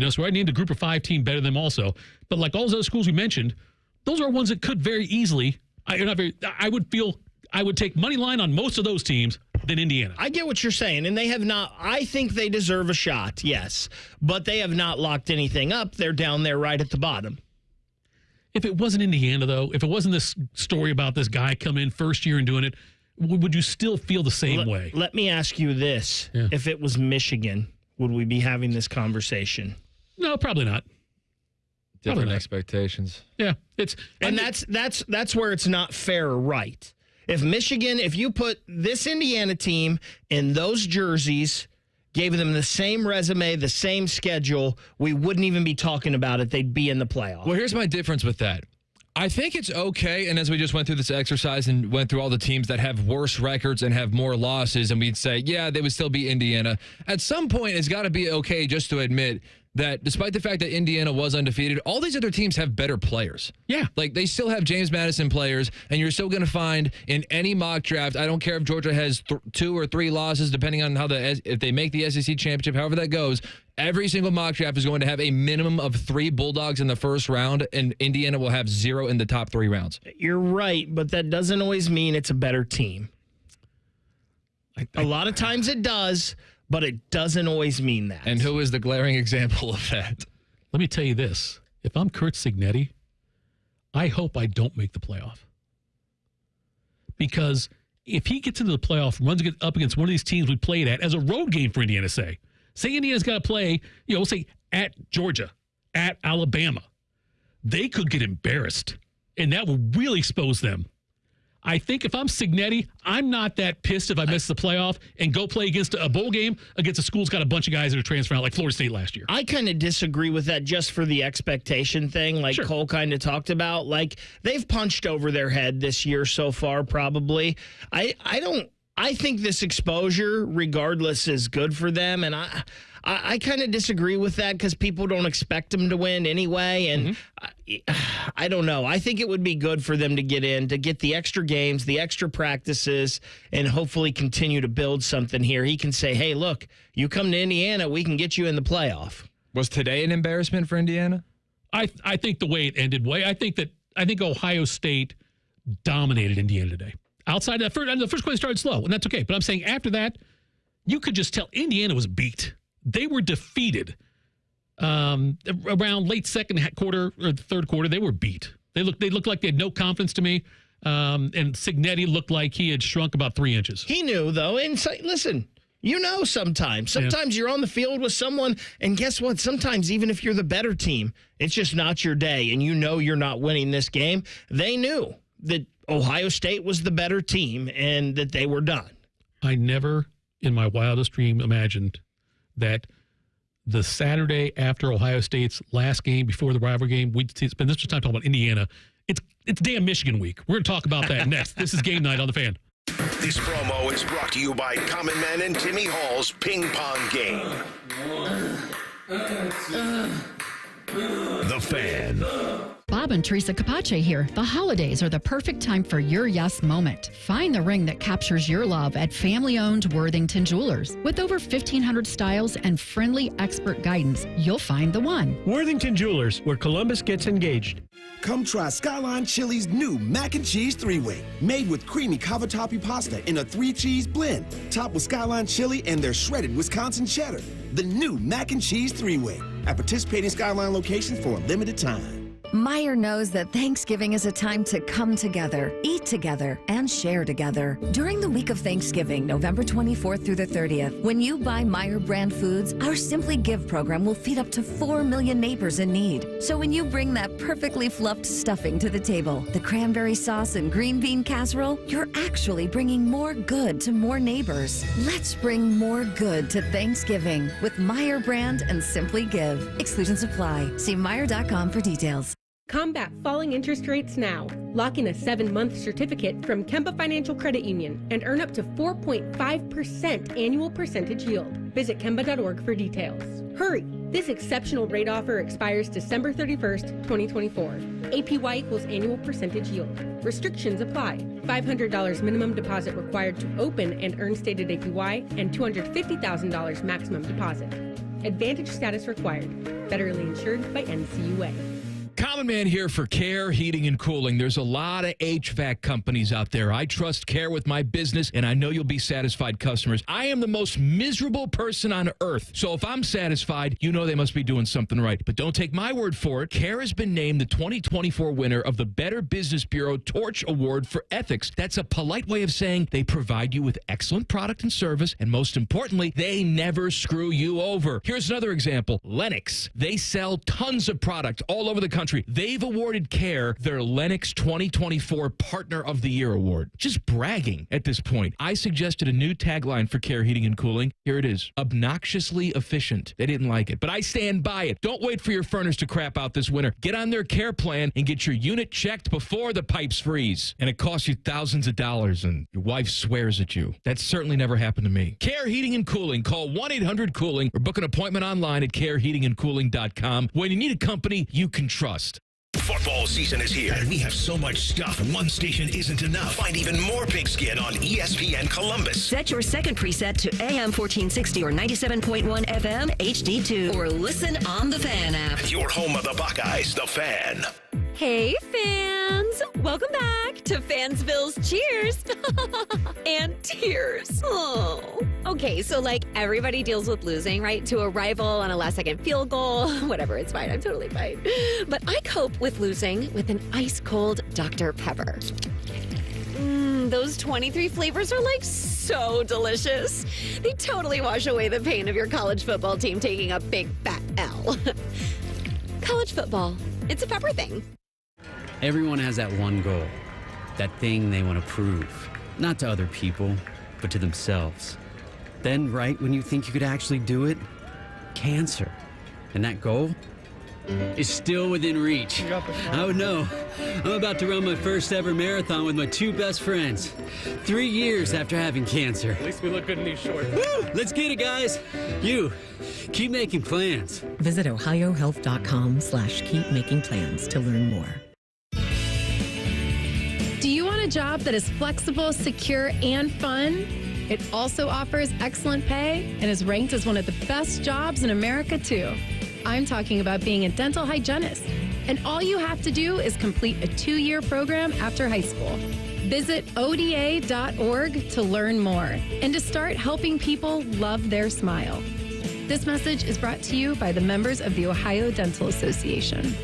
So I named a group of 5 team better than them also. But like all those other schools we mentioned, those are ones that could very easily, I would take money line on most of those teams than Indiana. I get what you're saying, and they have not. I think they deserve a shot, yes, but they have not locked anything up. They're down there right at the bottom. If it wasn't Indiana, though, if it wasn't this story about this guy coming in first year and doing it, would you still feel the same way? Let me ask you this. Yeah. If it was Michigan, would we be having this conversation? No, probably not. Different expectations. Yeah, that's where it's not fair or right. If you put this Indiana team in those jerseys, gave them the same resume, the same schedule, we wouldn't even be talking about it. They'd be in the playoffs. Well, here's my difference with that. I think it's okay, and as we just went through this exercise and went through all the teams that have worse records and have more losses, and we'd say, yeah, they would still be Indiana. At some point, it's got to be okay just to admit that despite the fact that Indiana was undefeated, all these other teams have better players. Yeah. Like, they still have James Madison players, and you're still going to find in any mock draft, I don't care if Georgia has 2 or 3 losses, depending on if they make the SEC championship, however that goes, every single mock draft is going to have a minimum of 3 Bulldogs in the first round, and Indiana will have 0 in the top 3 rounds. You're right, but that doesn't always mean it's a better team. A lot of times it does, but it doesn't always mean that. And who is the glaring example of that? Let me tell you this. If I'm Kurt Cignetti, I hope I don't make the playoff. Because if he gets into the playoff, runs up against one of these teams we played at as a road game for Indiana, say Indiana's got to play, we'll say at Georgia, at Alabama, they could get embarrassed, and that will really expose them. I think if I'm Cignetti, I'm not that pissed if I miss the playoff and go play against a bowl game against a school's got a bunch of guys that are transferring out, like Florida State last year. I kind of disagree with that just for the expectation thing, like Cole kind of talked about. Like, they've punched over their head this year so far, probably. I think this exposure, regardless, is good for them, and I kind of disagree with that because people don't expect them to win anyway, and I don't know. I think it would be good for them to get in, to get the extra games, the extra practices, and hopefully continue to build something here. He can say, hey, look, you come to Indiana, we can get you in the playoff. Was today an embarrassment for Indiana? I think the way it ended, I think Ohio State dominated Indiana today. Outside that the first quarter started slow, and that's okay. But I'm saying after that, you could just tell Indiana was beat. They were defeated around late second quarter or third quarter. They were beat. They looked like they had no confidence to me. And Cignetti looked like he had shrunk about 3 inches. He knew, though. And listen, sometimes you're on the field with someone, and guess what? Sometimes even if you're the better team, it's just not your day, and you're not winning this game. They knew. that Ohio State was the better team and that they were done. I never in my wildest dream imagined that the Saturday after Ohio State's last game before the rivalry game, we'd spend this much time talking about Indiana. It's damn Michigan week. We're going to talk about that next. This is Game Night on the Fan. This promo is brought to you by Common Man and Timmy Hall's Ping Pong Game. The Fan. Bob and Teresa Capace here. The holidays are the perfect time for your yes moment. Find the ring that captures your love at family-owned Worthington Jewelers. With over 1,500 styles and friendly expert guidance, you'll find the one. Worthington Jewelers, where Columbus gets engaged. Come try Skyline Chili's new mac and cheese three-way, made with creamy cavatappi pasta in a 3-cheese blend, topped with Skyline chili and their shredded Wisconsin cheddar. The new mac and cheese three-way at participating Skyline locations for a limited time. Meijer knows that Thanksgiving is a time to come together, eat together, and share together. During the week of Thanksgiving, November 24th through the 30th, when you buy Meijer brand foods, our Simply Give program will feed up to 4 million neighbors in need. So when you bring that perfectly fluffed stuffing to the table, the cranberry sauce and green bean casserole, you're actually bringing more good to more neighbors. Let's bring more good to Thanksgiving with Meijer brand and Simply Give. Exclusions apply. See Meijer.com for details. Combat falling interest rates now. Lock in a 7-month certificate from Kemba Financial Credit Union and earn up to 4.5% annual percentage yield. Visit Kemba.org for details. Hurry! This exceptional rate offer expires December 31st, 2024. APY equals annual percentage yield. Restrictions apply. $500 minimum deposit required to open and earn stated APY and $250,000 maximum deposit. Advantage status required. Federally insured by NCUA. Common Man here for Care Heating and Cooling. There's a lot of HVAC companies out there. I trust Care with my business, and I know you'll be satisfied customers. I am the most miserable person on earth. So if I'm satisfied, you know they must be doing something right. But don't take my word for it. Care has been named the 2024 winner of the Better Business Bureau Torch Award for Ethics. That's a polite way of saying they provide you with excellent product and service, and most importantly, they never screw you over. Here's another example. Lennox. They sell tons of product all over the country. They've awarded Care their Lennox 2024 Partner of the Year award. Just bragging at this point. I suggested a new tagline for Care Heating and Cooling. Here it is. Obnoxiously efficient. They didn't like it, but I stand by it. Don't wait for your furnace to crap out this winter. Get on their Care plan and get your unit checked before the pipes freeze. And it costs you thousands of dollars and your wife swears at you. That certainly never happened to me. Care Heating and Cooling. Call 1-800-COOLING or book an appointment online at careheatingandcooling.com. When you need a company you can trust. Football season is here, and we have so much stuff. One station isn't enough. Find even more pigskin on ESPN Columbus. Set your second preset to AM 1460 or 97.1 FM HD2, or listen on the Fan app. Your home of the Buckeyes, the Fan. Hey, fans! Welcome back to Fansville's Cheers and Tears. Oh. Okay, so like everybody deals with losing, right? To a rival on a last-second field goal. Whatever, it's fine. I'm totally fine. But I cope with losing with an ice-cold Dr. Pepper. Those 23 flavors are like so delicious. They totally wash away the pain of your college football team taking a big fat L. College football, it's a pepper thing. Everyone has that one goal, that thing they want to prove, not to other people, but to themselves. Then, right when you think you could actually do it, cancer. And that goal is still within reach. I would know. I'm about to run my first ever marathon with my 2 best friends. 3 years after having cancer. At least we look good in these shorts. Woo! Let's get it, guys. You, keep making plans. Visit ohiohealth.com/keepmakingplans to learn more. Do you want a job that is flexible, secure, and fun? It also offers excellent pay and is ranked as one of the best jobs in America, too. I'm talking about being a dental hygienist. And all you have to do is complete a 2-year program after high school. Visit ODA.org to learn more and to start helping people love their smile. This message is brought to you by the members of the Ohio Dental Association.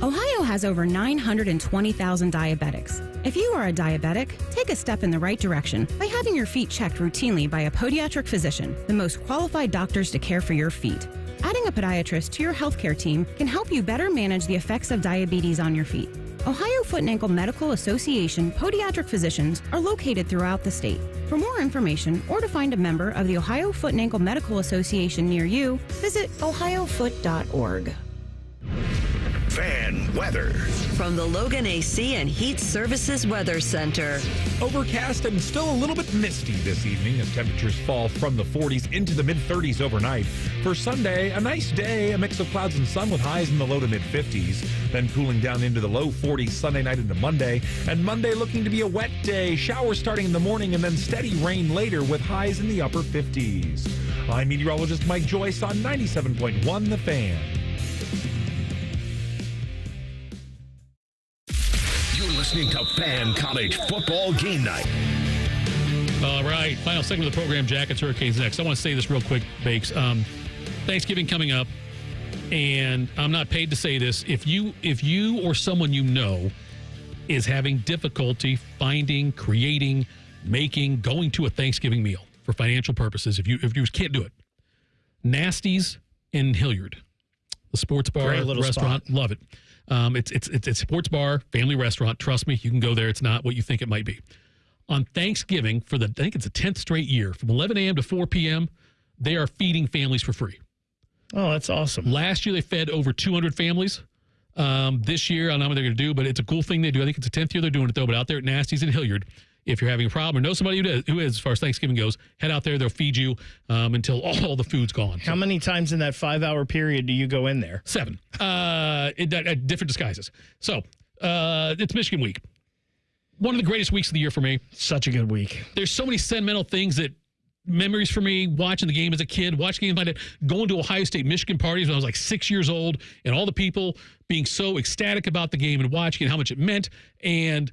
Ohio has over 920,000 diabetics. If you are a diabetic, take a step in the right direction by having your feet checked routinely by a podiatric physician, the most qualified doctors to care for your feet. Adding a podiatrist to your healthcare team can help you better manage the effects of diabetes on your feet. Ohio Foot and Ankle Medical Association podiatric physicians are located throughout the state. For more information or to find a member of the Ohio Foot and Ankle Medical Association near you, visit ohiofoot.org. Fan weather. From the Logan AC and Heat Services Weather Center. Overcast and still a little bit misty this evening as temperatures fall from the 40s into the mid-30s overnight. For Sunday, a nice day, a mix of clouds and sun with highs in the low to mid-50s. Then cooling down into the low 40s Sunday night into Monday. And Monday looking to be a wet day. Showers starting in the morning and then steady rain later with highs in the upper 50s. I'm meteorologist Mike Joyce on 97.1 The Fan. Listening to Fan College Football Game Night. All right, final segment of the program, Jackets Hurricanes next. I want to say this real quick, Bakes. Thanksgiving coming up, and I'm not paid to say this. If you or someone you know is having difficulty finding, creating, making, going to a Thanksgiving meal for financial purposes, if you can't do it, Nasty's in Hilliard, the sports bar restaurant, spot. love it. It's a sports bar, family restaurant. Trust me, you can go there. It's not what you think it might be. On Thanksgiving, I think it's the 10th straight year, from 11 a.m. to 4 p.m., they are feeding families for free. Oh, that's awesome. Last year, they fed over 200 families. This year, I don't know what they're going to do, but it's a cool thing they do. I think it's the 10th year they're doing it, though. But out there at Nasty's in Hilliard, if you're having a problem or know somebody who is, as far as Thanksgiving goes, head out there. They'll feed you until all the food's gone. How many times in that 5-hour period do you go in there? 7. Different disguises. So it's Michigan week. One of the greatest weeks of the year for me. Such a good week. There's so many sentimental things memories for me, watching the game as a kid, watching games like that, going to Ohio State Michigan parties when I was like 6 years old, and all the people being so ecstatic about the game and watching and how much it meant. And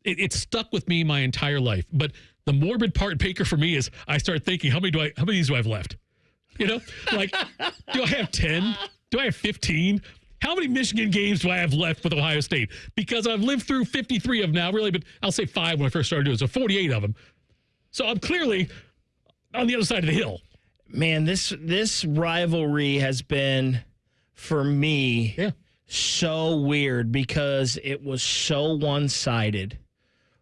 it stuck with me my entire life. But the morbid part, Baker, for me is I start thinking, how many of these do I have left? You know, like, do I have 10? Do I have 15? How many Michigan games do I have left with Ohio State? Because I've lived through 53 of them now, really, but I'll say 5 when I first started doing it, so 48 of them. So I'm clearly on the other side of the hill. Man, this rivalry has been, for me, so weird because it was so one-sided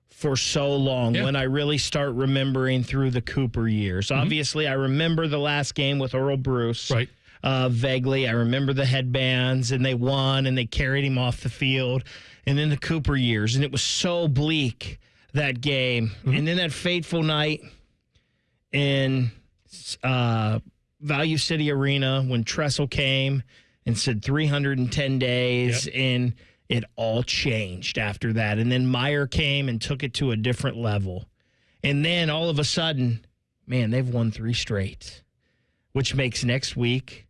for so long when I really start remembering through the Cooper years. Mm-hmm. Obviously, I remember the last game with Earl Bruce. Right. Vaguely. I remember the headbands, and they won, and they carried him off the field. And then the Cooper years, and it was so bleak, that game. Mm-hmm. And then that fateful night in Value City Arena when Tressel came and said 310 days, and it all changed after that. And then Meyer came and took it to a different level. And then all of a sudden, man, they've won 3 straight, which makes next week,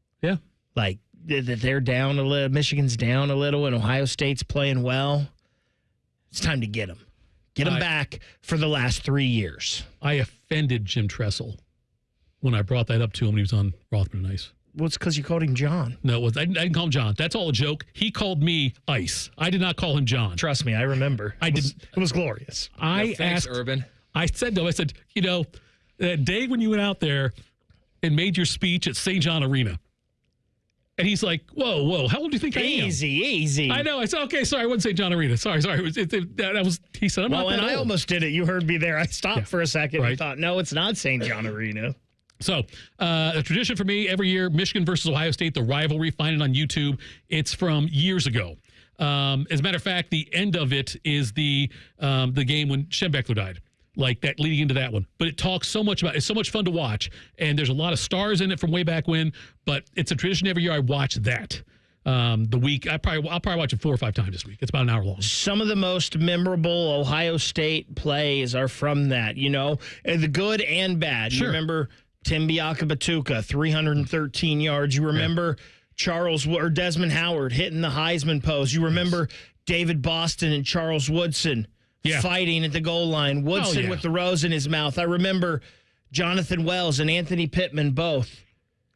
like they're down a little, Michigan's down a little, and Ohio State's playing well. It's time to get them. Get them back for the last 3 years. I offended Jim Tressel when I brought that up to him when he was on Rothman and Ice. Well, it's because you called him John. No, I didn't call him John. That's all a joke. He called me Ice. I did not call him John. Trust me, I remember. It was glorious. Thanks, Urban. I said, you know, that day when you went out there and made your speech at St. John Arena. And he's like, whoa, how old do you think I am? Easy. I know. I said, okay, sorry, I wasn't St. John Arena. Sorry. He said, I'm not that and old. I almost did it. You heard me there. I stopped for a second and thought, no, it's not St. John Arena. So, a tradition for me every year, Michigan versus Ohio State, the rivalry. Find it on YouTube. It's from years ago. As a matter of fact, the end of it is the game when Schembechler died. Like that, leading into that one. But it talks so much about, it's so much fun to watch. And there's a lot of stars in it from way back when. But it's a tradition every year I watch that. The week, I'll probably watch it 4 or 5 times this week. It's about an hour long. Some of the most memorable Ohio State plays are from that, you know, the good and bad. Sure. You remember Tim Biakabatuka, 313 yards. You remember Desmond Howard hitting the Heisman pose. You remember David Boston and Charles Woodson fighting at the goal line. Woodson with the rose in his mouth. I remember Jonathan Wells and Antonio Pittman both.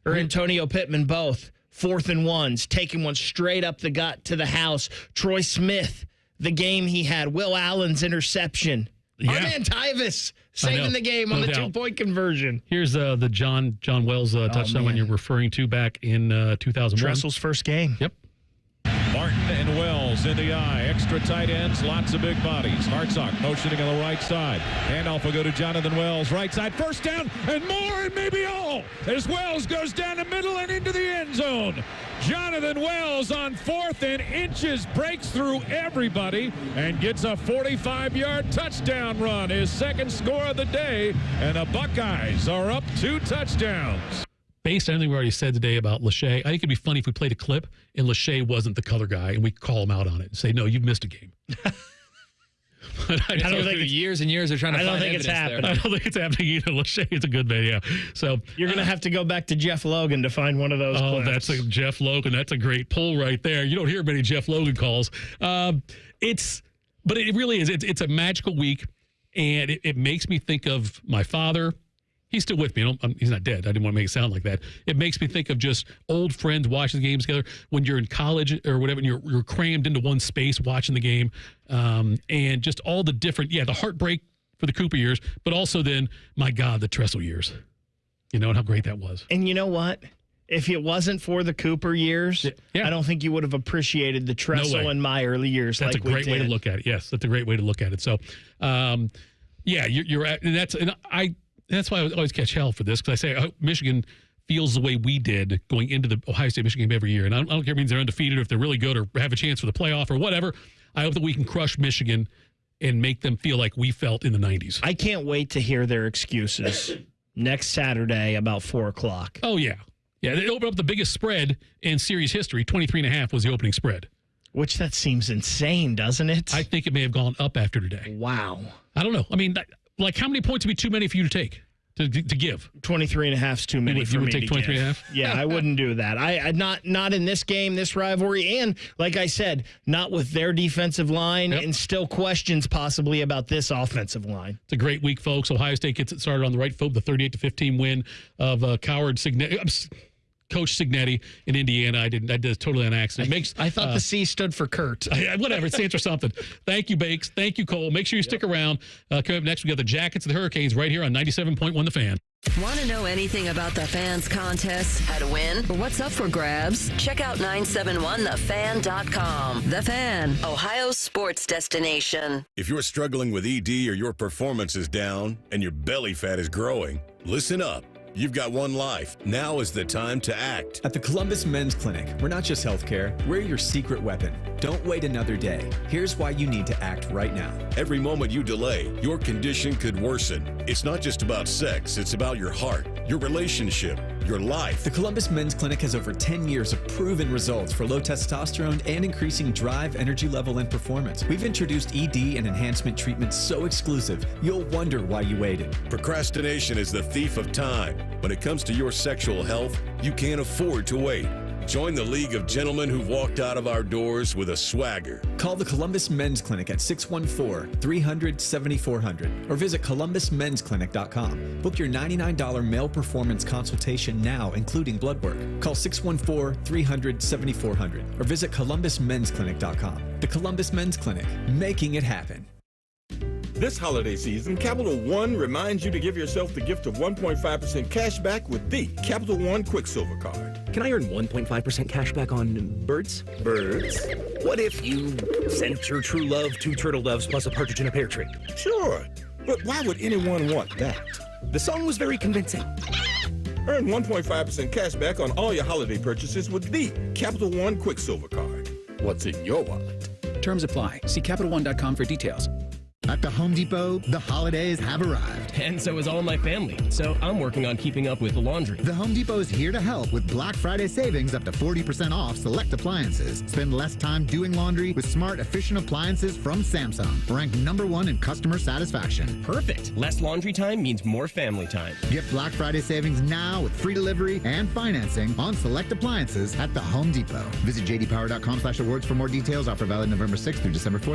4th and 1s, taking one straight up the gut to the house. Troy Smith, the game he had. Will Allen's interception. Our man Tyvis Saving the game on the 2-point conversion. Here's the John Wells touchdown when you're referring to back in 2001. Tressel's first game. Yep. Martin and Wells in the eye. Extra tight ends, lots of big bodies. Hartsock motioning on the right side. Handoff will go to Jonathan Wells. Right side, first down, and more, and maybe all. As Wells goes down the middle and into the end zone. Jonathan Wells on 4th and inches breaks through everybody and gets a 45-yard touchdown run. His second score of the day, and the Buckeyes are up 2 touchdowns. Based on everything we already said today about Lachey, I think it'd be funny if we played a clip and Lachey wasn't the color guy and we call him out on it and say, no, you've missed a game. I don't think years and years they're trying to find evidence there. I don't think it's happening either. Lachey is a good man, yeah. So you're going to have to go back to Jeff Logan to find one of those clips. That's a Jeff Logan. That's a great pull right there. You don't hear many Jeff Logan calls. But it really is. It's a magical week, and it makes me think of my father. He's still with me. He's not dead. I didn't want to make it sound like that. It makes me think of just old friends watching the games together when you're in college or whatever, and you're crammed into one space watching the game, and just all the different, the heartbreak for the Cooper years, but also then, my God, the Tressel years. And how great that was. And you know what? If it wasn't for the Cooper years, I don't think you would have appreciated the Tressel and my early years. That's a great way to look at it. Yes, that's a great way to look at it. So, you're at, and that's why I always catch hell for this, because I say Michigan feels the way we did going into the Ohio State-Michigan game every year. And I don't care if it means they're undefeated or if they're really good or have a chance for the playoff or whatever. I hope that we can crush Michigan and make them feel like we felt in the 90s. I can't wait to hear their excuses next Saturday about 4 o'clock. Oh, yeah. Yeah, they opened up the biggest spread in series history. 23.5 was the opening spread. Which that seems insane, doesn't it? I think it may have gone up after today. Wow. I don't know. I mean, how many points would be too many for you to take? To give 23.5 is too many for me to give. 23.5? Yeah, I wouldn't do that. I not in this game, this rivalry, and like I said, not with their defensive line, and still questions possibly about this offensive line. It's a great week, folks. Ohio State gets it started on the right foot with the 38-15 win of Coach Signetti in Indiana. I did totally on accident. I thought the C stood for Kurt. Whatever, it stands for something. Thank you, Bakes. Thank you, Cole. Make sure you stick around. Coming up next, we got the Jackets and the Hurricanes right here on 97.1 The Fan. Want to know anything about the Fans contest, how to win, or what's up for grabs? Check out 971thefan.com. The Fan, Ohio's sports destination. If you're struggling with ED or your performance is down and your belly fat is growing, listen up. You've got one life. Now is the time to act. At the Columbus Men's Clinic, we're not just healthcare, we're your secret weapon. Don't wait another day. Here's why you need to act right now. Every moment you delay, your condition could worsen. It's not just about sex, it's about your heart, your relationship, your life. The Columbus Men's Clinic has over 10 years of proven results for low testosterone and increasing drive, energy level, and performance. We've introduced ED and enhancement treatments so exclusive, you'll wonder why you waited. Procrastination is the thief of time. When it comes to your sexual health, you can't afford to wait. Join the League of Gentlemen who've walked out of our doors with a swagger. Call the Columbus Men's Clinic at 614-300-7400 or visit columbusmensclinic.com. Book your $99 male performance consultation now, including blood work. Call 614-300-7400 or visit columbusmensclinic.com. The Columbus Men's Clinic, making it happen. This holiday season, Capital One reminds you to give yourself the gift of 1.5% cash back with the Capital One Quicksilver Card. Can I earn 1.5% cash back on birds? Birds? What if you sent your true love 2 turtle doves plus a partridge in a pear tree? Sure, but why would anyone want that? The song was very convincing. Earn 1.5% cash back on all your holiday purchases with the Capital One Quicksilver Card. What's in your wallet? Terms apply. See CapitalOne.com for details. At the Home Depot, the holidays have arrived. And so is all my family. So I'm working on keeping up with the laundry. The Home Depot is here to help with Black Friday savings up to 40% off select appliances. Spend less time doing laundry with smart, efficient appliances from Samsung, ranked #1 in customer satisfaction. Perfect. Less laundry time means more family time. Get Black Friday savings now with free delivery and financing on select appliances at the Home Depot. Visit jdpower.com/awards for more details. Offer valid November 6th through December 4th.